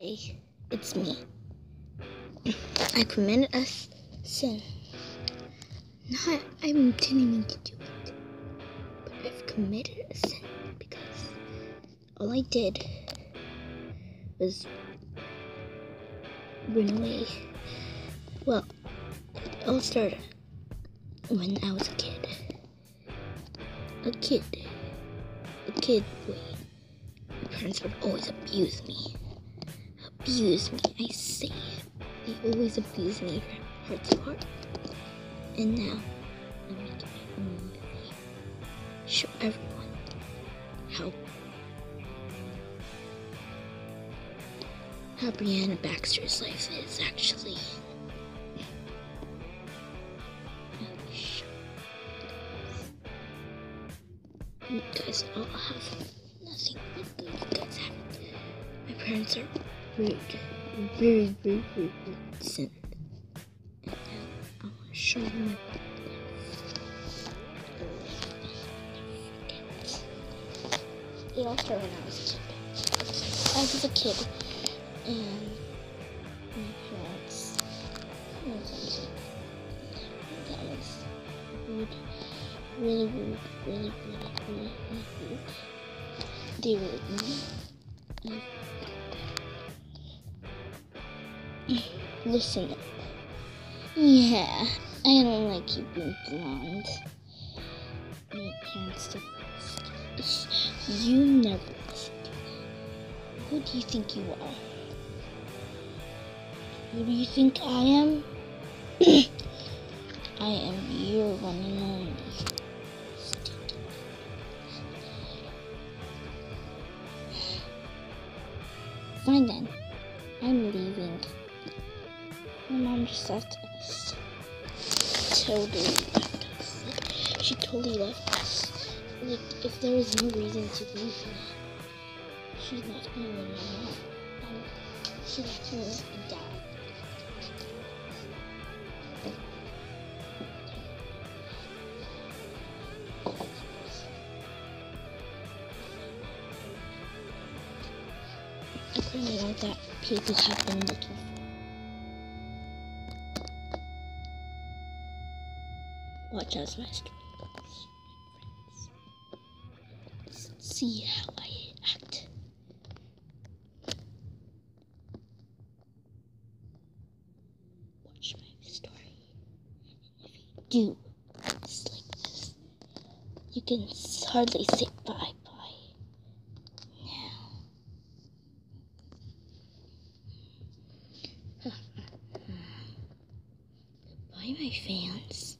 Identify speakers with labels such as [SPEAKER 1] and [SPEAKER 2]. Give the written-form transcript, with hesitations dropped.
[SPEAKER 1] Hey, it's me. I committed a sin. Not, I didn't mean to do it, but I've committed a sin because all I did was run away. Well, it all started when I was a kid. Wait. My parents would always abuse me. I say it. They always abuse me from heart to heart. And now, I'm making my own movie. Show everyone how Brianna Baxter's life is actually. You guys all have nothing but good. You guys have it. My parents are rude. Very, very, very rude. And now I want to show you my life. It all started when I was a kid. And my parents, that was rude. Really rude. They were mean. Listen up. Yeah, I don't like you being blonde. My parents divorced. You never listened to me. Who do you think you are? Who do you think I am? I am your one and only. Fine then. I'm leaving. My mom just left us. Totally left us. She totally left us. Like, if there was no reason to leave her, she left me with my mom. And she left me with my dad. I couldn't know that people have been looking for. Watch as my story goes, my friends. See how I act. Watch my story. And if you do things like this, you can hardly say bye-bye. Goodbye, my fans.